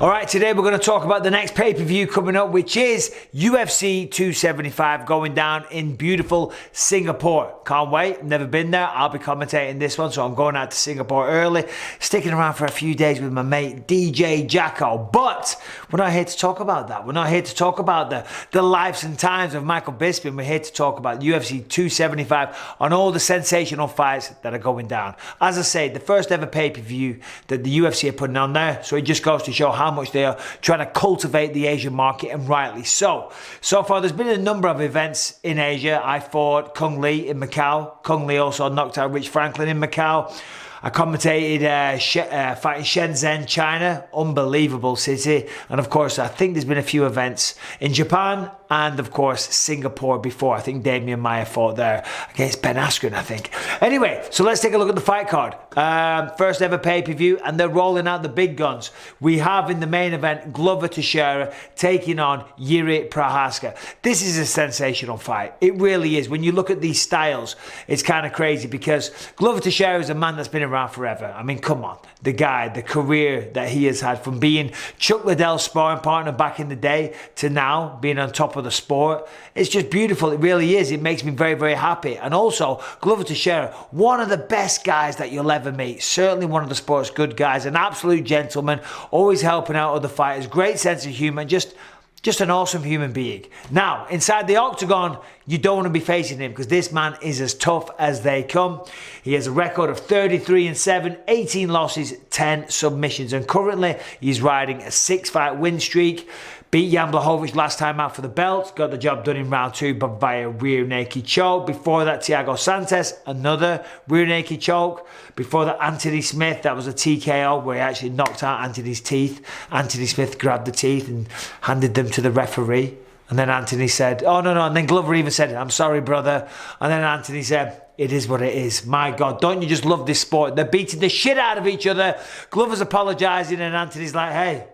All right, today we're going to talk about the next pay-per-view coming up, which is UFC 275 going down in beautiful Singapore. Can't wait. Never been there. I'll be commentating this one, so I'm going out to Singapore early, sticking around for a few days with my mate DJ Jacko. But we're not here to talk about that. We're not here to talk about the lives and times of Michael Bisping. We're here to talk about UFC 275 on all the sensational fights that are going down. As I say, the first ever pay-per-view that the UFC are putting on there, so it just goes to show how much they are trying to cultivate the Asian market, and rightly so. So far, there's been a number of events in Asia. I fought Kung Lee in Macau. Kung Lee also knocked out Rich Franklin in Macau. I commentated fighting Shenzhen, China. Unbelievable city. And of course, I think there's been a few events in Japan and of course Singapore before. I think Damian Maia fought there against Ben Askren, I think. Anyway, so let's take a look at the fight card. First ever pay-per-view, and they're rolling out the big guns. We have in the main event Glover Teixeira taking on Jiri Prochazka. This is a sensational fight. It really is. When you look at these styles, it's kind of crazy because Glover Teixeira is a man that's been around forever. I mean, come on. The guy, the career that he has had, from being Chuck Liddell's sparring partner back in the day to now being on top of the sport. It's just beautiful. It really is. It makes me very, very happy. And also, Glover Teixeira, one of the best guys that you'll ever meet. Certainly one of the sport's good guys. An absolute gentleman. Always helping out other fighters. Great sense of humor. Just an awesome human being. Now, inside the octagon, you don't want to be facing him because this man is as tough as they come. He has a record of 33-7, 18 losses, 10 submissions. And currently, he's riding a 6-fight win streak. Beat Jan Blachowicz last time out for the belt. Got the job done in round 2 but via rear naked choke. Before that, Thiago Santos, another rear naked choke. Before that, Anthony Smith, that was a TKO where he actually knocked out Anthony's teeth. Anthony Smith grabbed the teeth and handed them to the referee. And then Anthony said, oh, no. And then Glover even said, I'm sorry, brother. And then Anthony said, it is what it is. My God, don't you just love this sport? They're beating the shit out of each other. Glover's apologising and Anthony's like, hey,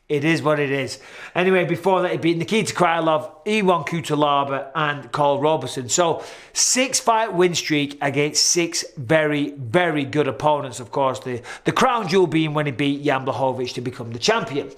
it is what it is. Anyway, before that, he beat Nikita Krylov, Iwan Kutalaba, and Cole Robertson. So, 6-fight win streak against 6 very, very good opponents. Of course, the crown jewel being when he beat Jan Blachowicz to become the champion.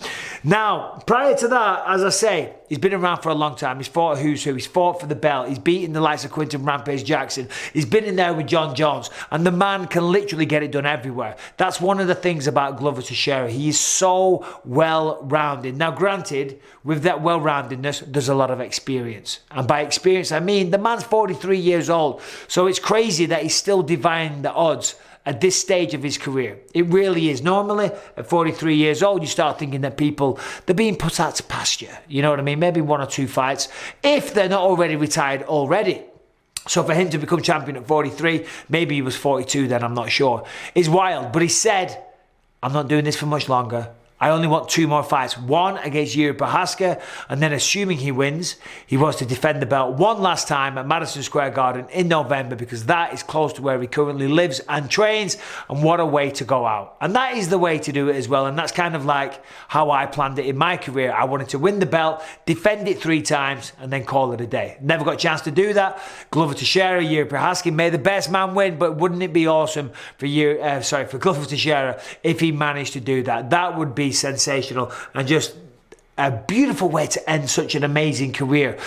Now, prior to that, as I say, he's been around for a long time. He's fought who's who. He's fought for the belt. He's beaten the likes of Quinton Rampage Jackson. He's been in there with John Jones. And the man can literally get it done everywhere. That's one of the things about Glover Teixeira. He is so well-rounded. Now, granted, with that well-roundedness, there's a lot of experience. And by experience, I mean the man's 43 years old. So it's crazy that he's still defying the odds at this stage of his career. It really is. Normally, at 43 years old, you start thinking that people, they're being put out to pasture. You know what I mean? Maybe 1 or 2 fights, if they're not already retired already. So for him to become champion at 43, maybe he was 42 then, I'm not sure. It's wild. But he said, I'm not doing this for much longer. I only want 2 more fights. One against Jiri Prochazka, and then assuming he wins, he wants to defend the belt one last time at Madison Square Garden in November, because that is close to where he currently lives and trains, and what a way to go out. And that is the way to do it as well, and that's kind of like how I planned it in my career. I wanted to win the belt, defend it 3 times, and then call it a day. Never got a chance to do that. Glover Teixeira, Jiri Prochazka, may the best man win, but wouldn't it be awesome for Glover Teixeira if he managed to do that? That would be sensational and just a beautiful way to end such an amazing career.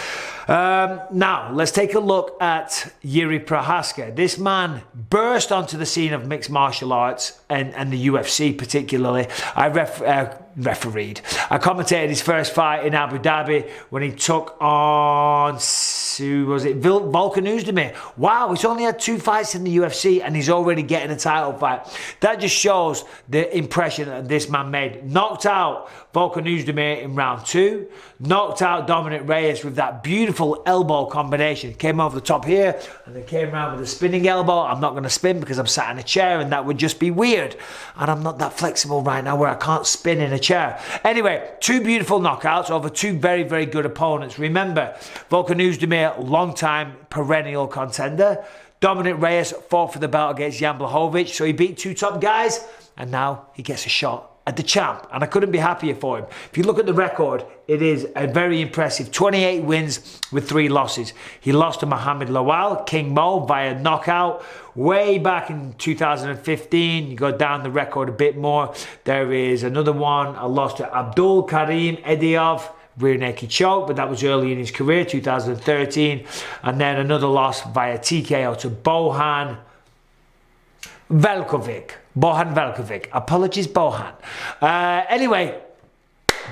Now, let's take a look at Jiri Prochazka. This man burst onto the scene of mixed martial arts and the UFC particularly. I refereed. I commentated his first fight in Abu Dhabi when he took on, was it Volkan Oezdemir? Wow, he's only had 2 fights in the UFC and he's already getting a title fight. That just shows the impression that this man made. Knocked out Volkan Oezdemir in round 2. Knocked out Dominic Reyes with that beautiful elbow combination. Came over the top here and then came around with a spinning elbow. I'm not going to spin because I'm sat in a chair and that would just be weird. And I'm not that flexible right now where I can't spin in a chair. Anyway, 2 beautiful knockouts over 2 very, very good opponents. Remember, Volkan Oezdemir, long-time perennial contender. Dominic Reyes fought for the belt against Jan Blachowicz, so he beat 2 top guys, and now he gets a shot at the champ, and I couldn't be happier for him. If you look at the record, it is a very impressive 28 wins with 3 losses. He lost to Mohamed Lawal, King Mo, via knockout way back in 2015. You go down the record a bit more. There is another one, I lost to Abdul Karim Ediov, rear naked choke, but that was early in his career, 2013. And then another loss via TKO to Bohan Velkovic. Apologies, Bohan. Anyway,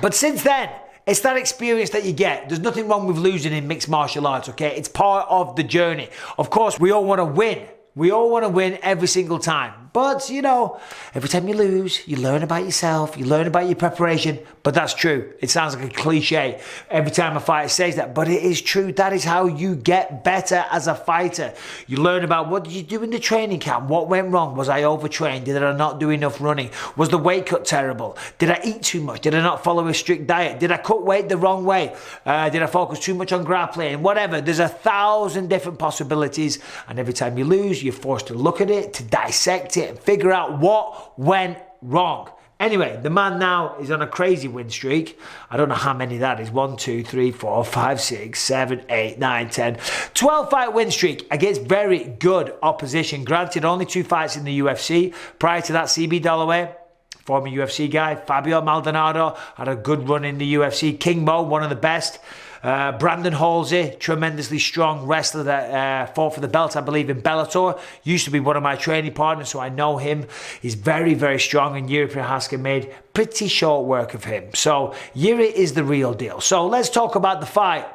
but since then, it's that experience that you get. There's nothing wrong with losing in mixed martial arts, okay? It's part of the journey. Of course, we all want to win. We all want to win every single time. But, you know, every time you lose, you learn about yourself, you learn about your preparation. But that's true. It sounds like a cliche every time a fighter says that, but it is true. That is how you get better as a fighter. You learn about what did you do in the training camp? What went wrong? Was I overtrained? Did I not do enough running? Was the weight cut terrible? Did I eat too much? Did I not follow a strict diet? Did I cut weight the wrong way? Did I focus too much on grappling? Whatever. There's 1,000 different possibilities. And every time you lose, you're forced to look at it, to dissect it, and figure out what went wrong. Anyway, the man now is on a crazy win streak. I don't know how many that is. 1, 2, 3, 4, 5, 6, 7, 8, 9, 10. 12 fight win streak against very good opposition. Granted, only 2 fights in the UFC. Prior to that, CB Dollaway, former UFC guy. Fabio Maldonado had a good run in the UFC. King Mo, one of the best. Brandon Halsey, tremendously strong wrestler that fought for the belt, I believe, in Bellator. Used to be one of my training partners, so I know him. He's very, very strong, and Jiri Prochazka made pretty short work of him. So Jiri is the real deal. So let's talk about the fight.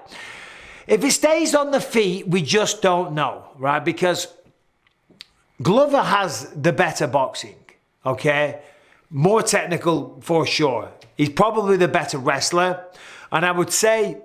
If it stays on the feet, we just don't know, right? Because Glover has the better boxing, okay? More technical for sure. He's probably the better wrestler, and I would say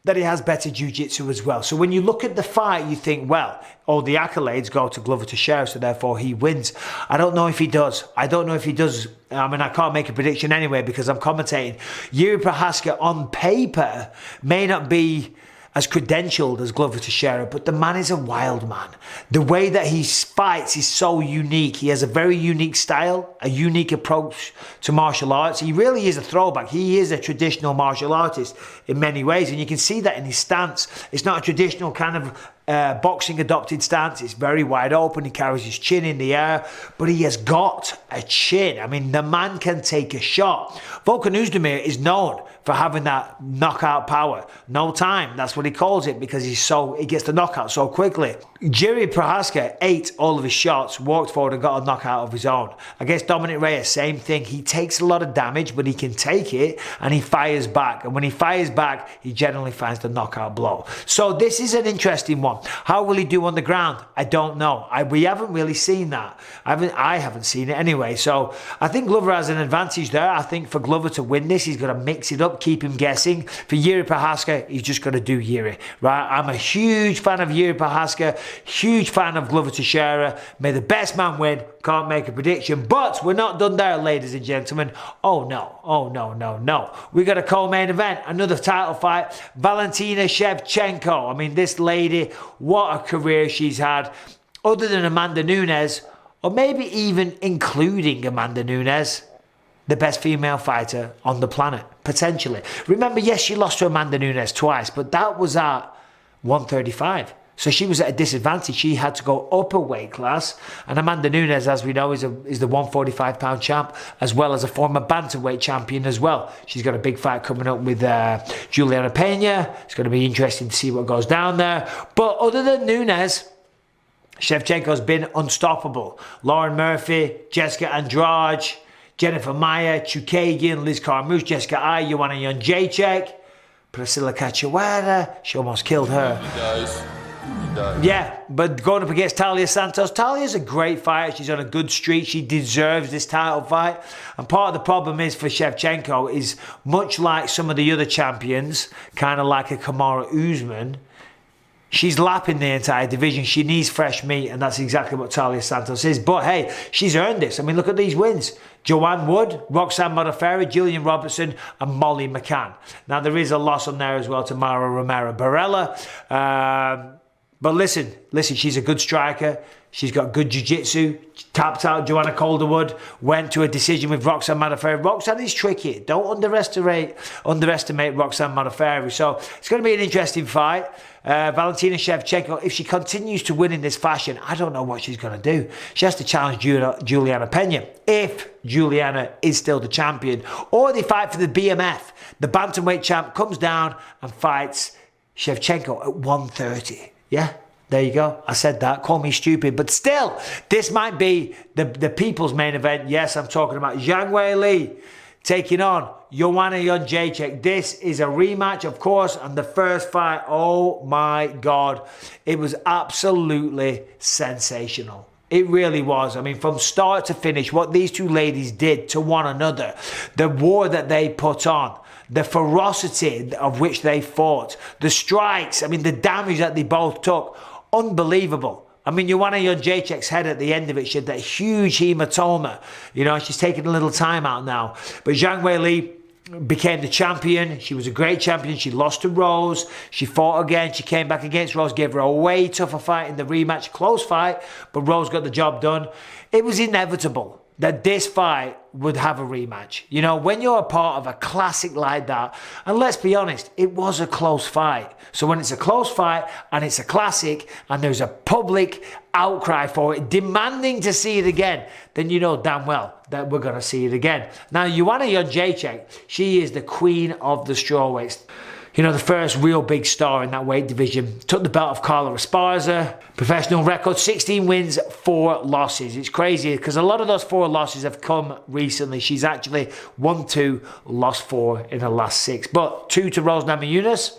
that he has better jiu-jitsu as well. So when you look at the fight, you think, well, all the accolades go to Glover Teixeira, so therefore he wins. I don't know if he does. I don't know if he does. I mean, I can't make a prediction anyway because I'm commentating. Jiri Prochazka on paper may not be as credentialed as Glover Teixeira, but the man is a wild man. The way that he fights is so unique. He has a very unique style, a unique approach to martial arts. He really is a throwback. He is a traditional martial artist in many ways, and you can see that in his stance. It's not a traditional kind of boxing adopted stance. It's very wide open. He carries his chin in the air, but he has got a chin. I mean, the man can take a shot. Volkan Oezdemir is known for having that knockout power. No time, that's what he calls it, because he gets the knockout so quickly. Jiri Prochazka ate all of his shots, walked forward and got a knockout of his own. Against Dominic Reyes, same thing. He takes a lot of damage, but he can take it and he fires back. And when he fires back, he generally finds the knockout blow. So this is an interesting one. How will he do on the ground? I don't know. We haven't really seen that. I haven't seen it anyway. So I think Glover has an advantage there. I think for Glover to win this, he's got to mix it up, keep him guessing. For Jiri Prochazka, he's just got to do Jiri, right? I'm a huge fan of Jiri Prochazka, huge fan of Glover Teixeira. May the best man win. Can't make a prediction, but we're not done there, ladies and gentlemen. Oh no. We got a co-main event, another title fight. Valentina Shevchenko. I mean, this lady, what a career she's had. Other than Amanda Nunes, or maybe even including Amanda Nunes, the best female fighter on the planet, potentially. Remember, yes, she lost to Amanda Nunes twice, but that was at 135. So she was at a disadvantage. She had to go up a weight class. And Amanda Nunes, as we know, is the 145-pound champ, as well as a former bantamweight champion as well. She's got a big fight coming up with Juliana Pena. It's going to be interesting to see what goes down there. But other than Nunes, Shevchenko's been unstoppable. Lauren Murphy, Jessica Andrade, Jennifer Maia, Chukagian, Liz Carmouche, Jessica Ai, Joanna Jedrzejczyk, Priscilla Cachoeira. She almost killed her. He does. Yeah, but going up against Taila Santos. Talia's a great fighter. She's on a good streak. She deserves this title fight. And part of the problem is for Shevchenko is much like some of the other champions, kind of like a Kamaru Usman, she's lapping the entire division. She needs fresh meat, and that's exactly what Taila Santos is. But hey, she's earned this. I mean, look at these wins. Joanne Wood, Roxanne Modafferi, Jillian Robertson, and Molly McCann. Now, there is a loss on there as well to Mara Romero Barella. But listen, she's a good striker. She's got good jiu-jitsu. Tapped out Joanna Calderwood. Went to a decision with Roxanne Modafferi. Roxanne is tricky. Don't underestimate Roxanne Modafferi. So it's going to be an interesting fight. Valentina Shevchenko, if she continues to win in this fashion, I don't know what she's going to do. She has to challenge Juliana Pena, if Juliana is still the champion. Or they fight for the BMF. The bantamweight champ comes down and fights Shevchenko at 130. Yeah? There you go. I said that. Call me stupid. But still, this might be the people's main event. Yes, I'm talking about Zhang Weili taking on Joanna Jedrzejczyk. This is a rematch, of course, and the first fight, oh my God, it was absolutely sensational. It really was. I mean, from start to finish, what these two ladies did to one another, the war that they put on, the ferocity of which they fought, the strikes, I mean, the damage that they both took, unbelievable. I mean, Joanna Jedrzejczyk's head at the end of it, she had that huge hematoma. You know, she's taking a little time out now. But Zhang Weili became the champion. She was a great champion. She lost to Rose. She fought again. She came back against Rose, gave her a way tougher fight in the rematch. Close fight, but Rose got the job done. It was inevitable that this fight would have a rematch. You know, when you're a part of a classic like that, and let's be honest, it was a close fight. So when it's a close fight and it's a classic and there's a public outcry for it, demanding to see it again, then you know damn well that we're going to see it again. Now, Joanna Jedrzejczyk, she is the queen of the strawweights. You know, the first real big star in that weight division. Took the belt of Carla Esparza. Professional record, 16 wins, 4 losses. It's crazy because a lot of those 4 losses have come recently. She's actually won 2, lost 4 in the last 6. But 2 to Rose Namajunas,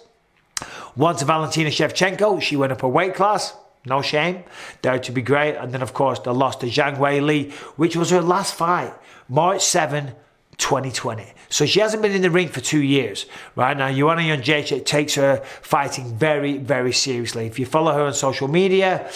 1 to Valentina Shevchenko. She went up a weight class. No shame. There to be great. And then, of course, the loss to Zhang Weili, which was her last fight. March 7, 2020. So she hasn't been in the ring for 2 years. Right now, Joanna Jedrzejczyk takes her fighting very, very seriously. If you follow her on social media,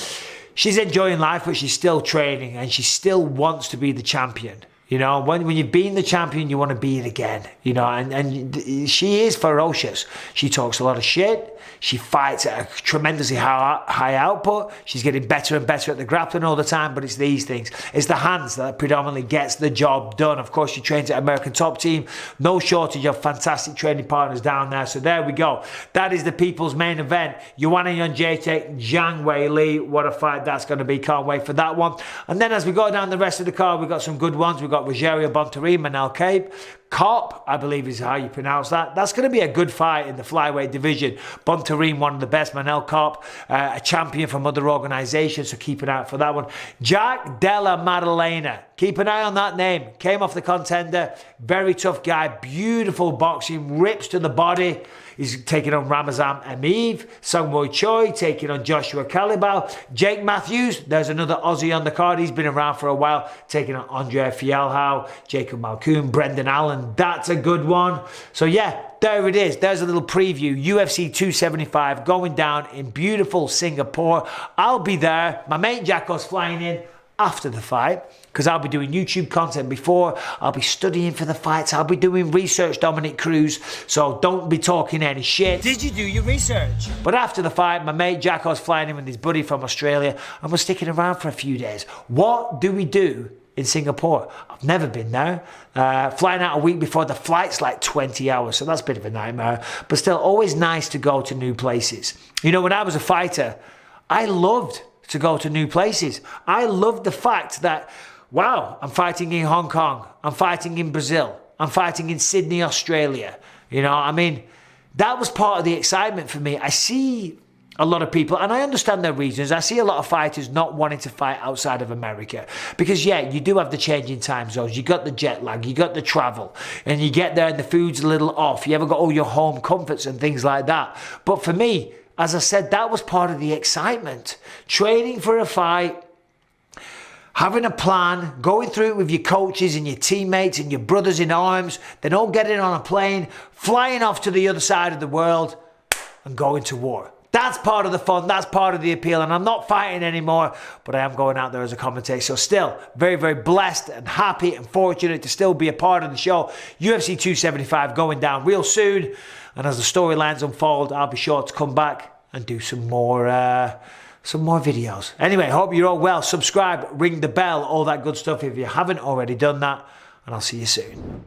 she's enjoying life, but she's still training and she still wants to be the champion. You know, when you've been the champion, you want to be it again. You know, and she is ferocious. She talks a lot of shit. She fights at a tremendously high output. She's getting better and better at the grappling all the time, but it's these things. It's the hands that predominantly gets the job done. Of course, she trains at American Top Team. No shortage of fantastic training partners down there. So there we go. That is the people's main event. Joanna Jedrzejczyk, Zhang Weili. What a fight that's going to be. Can't wait for that one. And then as we go down the rest of the card, we've got some good ones. We've got Rogerio Bontorin, Manel Cop, I believe is how you pronounce that. That's going to be a good fight in the flyweight division. Bontorin, one of the best. Manel Cop, a champion from other organizations, so keep an eye out for that one. Jack Della Maddalena, keep an eye on that name. Came off the Contender, very tough guy, beautiful boxing, rips to the body. He's taking on Ramazan Emeev. Sungwoo Choi taking on Joshua Calibao. Jake Matthews, there's another Aussie on the card. He's been around for a while, taking on Andre Fialhau, Jacob Malkoon, Brendan Allen. That's a good one. So yeah, there it is. There's a little preview. UFC 275 going down in beautiful Singapore. I'll be there. My mate Jacko's flying in after the fight, because I'll be doing YouTube content before. I'll be studying for the fights. I'll be doing research, Dominic Cruz. So don't be talking any shit. Did you do your research? But after the fight, my mate Jacko's flying in with his buddy from Australia, and we're sticking around for a few days. What do we do in Singapore? I've never been there. Flying out a week before the flight's like 20 hours, so that's a bit of a nightmare. But still, always nice to go to new places. You know, when I was a fighter, I loved to go to new places. I loved the fact that, wow, I'm fighting in Hong Kong, I'm fighting in Brazil, I'm fighting in Sydney, Australia. You know, I mean, that was part of the excitement for me. I see a lot of people, and I understand their reasons. I see a lot of fighters not wanting to fight outside of America because, yeah, you do have the changing time zones. You got the jet lag, you got the travel, and you get there and the food's a little off. You haven't got all your home comforts and things like that. But for me, as I said, that was part of the excitement. Training for a fight, having a plan, going through it with your coaches and your teammates and your brothers in arms, then all getting on a plane, flying off to the other side of the world and going to war. That's part of the fun. That's part of the appeal. And I'm not fighting anymore, but I am going out there as a commentator. So still very, very blessed and happy and fortunate to still be a part of the show. UFC 275 going down real soon. And as the storylines unfold, I'll be sure to come back and do some more some more videos. Anyway, hope you're all well. Subscribe, ring the bell, all that good stuff if you haven't already done that. And I'll see you soon.